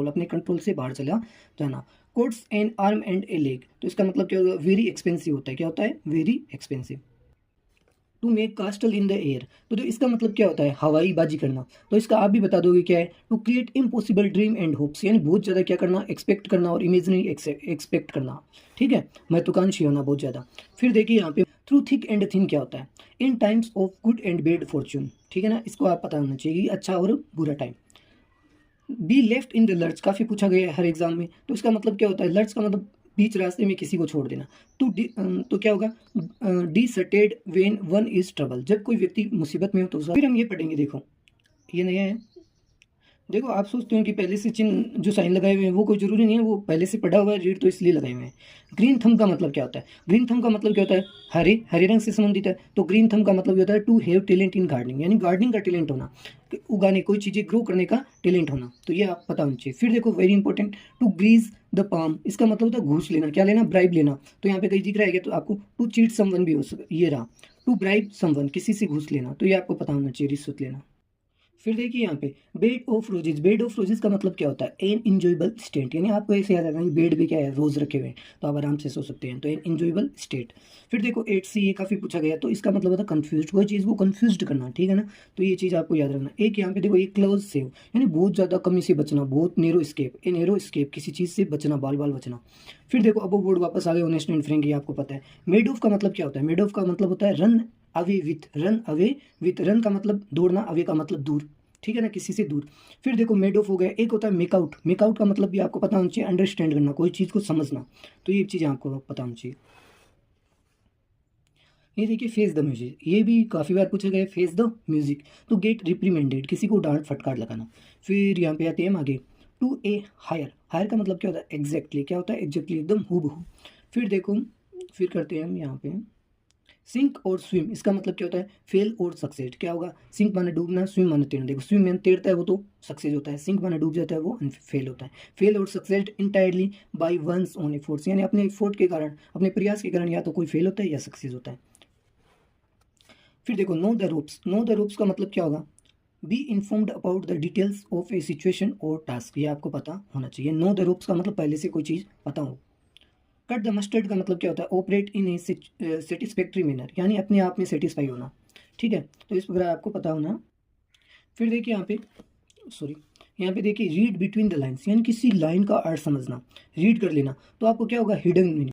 अपने कंट्रोल से बाहर चला जाना। Quotes N arm and A leg, तो इसका मतलब क्या होगा, वेरी एक्सपेंसिव होता है। क्या होता है, very expensive. To make castle in the air, तो जो इसका मतलब क्या होता है, हवाई बाजी करना। तो इसका आप भी बता दोगे क्या है, to create impossible dream and hopes, यानी बहुत ज़्यादा क्या करना, एक्सपेक्ट करना और इमेजनरी एक्सपेक्ट करना। ठीक है, महत्वाकांक्षी होना बहुत ज़्यादा। फिर देखिए यहाँ पे थ्रू थिक एंड थिन क्या होता है, in times of good and bad fortune. ठीक है ना, इसको आप पता होना चाहिए, अच्छा और बुरा time. Be left in the lurch, काफ़ी पूछा गया है हर एग्जाम में। तो इसका मतलब क्या होता है, लर्च का मतलब बीच रास्ते में किसी को छोड़ देना। तो क्या होगा, D सटेड when one is trouble, जब कोई व्यक्ति मुसीबत में हो तो फिर हम ये पढ़ेंगे। देखो ये नया है। देखो आप सोचते हो कि पहले से चिन्ह जो साइन लगाए हुए हैं वो कोई जरूरी नहीं है, वो पहले से पढ़ा हुआ है रीड, तो इसलिए लगाए हुए हैं। ग्रीन थंब का मतलब क्या होता है, ग्रीन थंब का मतलब क्या होता है, हरे हरे रंग से संबंधित है। तो ग्रीन थंब का मतलब ये होता है to have talent in gardening, यानी गार्डनिंग का टैलेंट होना, उगाने, कोई चीज़ें ग्रो करने का टैलेंट होना। तो ये आप पता होना चाहिए। फिर देखो very important, to grease the palm, इसका मतलब होता है घूस लेना, क्या लेना, ब्राइब लेना। तो यहाँ पे कहीं दिख रहा है तो आपको टू चीट समवन भी हो सकता, ये रहा टू ब्राइब समवन, किसी से घूस लेना। तो ये आपको पता होना चाहिए, रिश्वत लेना। फिर देखिए यहाँ पे bed of roses, bed of roses का मतलब क्या होता है, एन इंजॉयबल स्टेट, यानी आपको ऐसे याद आता है बेड पे क्या है, रोज रखे हुए हैं, तो आप आराम से सो सकते हैं, तो एन इंजॉयबल स्टेट। फिर देखो 8C, ये काफ़ी पूछा गया, तो इसका मतलब होता है कंफ्यूज, कोई चीज़ को कंफ्यूज करना। ठीक है ना, तो ये चीज़ आपको याद रखना। एक यहाँ पे देखो, ये क्लोज सेव, यानी बहुत ज़्यादा कमी से बचना, बहुत narrow escape, a narrow escape, किसी चीज़ से बचना, बाल बाल बचना। फिर देखो अब वो वर्ड वापस आ गए, ऑनेस्ट एंड फ्रेंक, ये आपको पता है। मेड ऑफ का मतलब क्या होता है, मेड ऑफ का मतलब होता है run away with, run away with, run का मतलब दौड़ना, अवे का मतलब दूर। ठीक है ना, किसी से दूर। फिर देखो मेड ऑफ हो गया, एक होता है मेकआउट, मेकआउट का मतलब भी आपको पता होना चाहिए, अंडरस्टैंड करना, कोई चीज़ को समझना। तो ये चीज़ें आपको पता होनी चाहिए। ये देखिए फेस द म्यूजिक, ये भी काफ़ी बार पूछा गया है, फेस द म्यूजिक। तो गेट रिप्रीमेंडेड, किसी को डांट फटकार लगाना। फिर यहाँ पे आते हैं हम आगे, टू ए हायर, हायर का मतलब क्या होता है, एग्जैक्टली, क्या होता है, एग्जैक्टली, एकदम हूबहू। फिर देखो, फिर करते हैं हम यहाँ पे सिंक और स्विम, इसका मतलब क्या होता है, फेल और सक्सेड। क्या होगा, सिंक माने डूबना, स्विम माने तैरना। देखो स्विम माने तैरता है वो तो सक्सेस होता है, सिंक माने डूब जाता है वो फेल होता है। फेल और succeed entirely by one's own efforts, यानी अपने एफोर्ट के कारण, अपने प्रयास के कारण या तो कोई फेल होता है या सक्सेस होता है। फिर देखो know the ropes, know the ropes का मतलब क्या होगा, be informed about the details of A situation और टास्क, ये आपको पता होना चाहिए। नो द रोप्स का मतलब पहले से कोई चीज़ पता हो। कट द मस्टर्ड का मतलब क्या होता है, operate in A satisfactory manner, यानी अपने आप में सेटिस्फाई होना। ठीक है, तो इस प्रकार आपको पता होना। फिर देखिए यहाँ पे, सॉरी, यहाँ पे देखिए रीड बिटवीन द लाइन्स, यानी किसी लाइन का अर्थ समझना, रीड कर लेना। तो आपको क्या होगा, हिडन मीनिंग।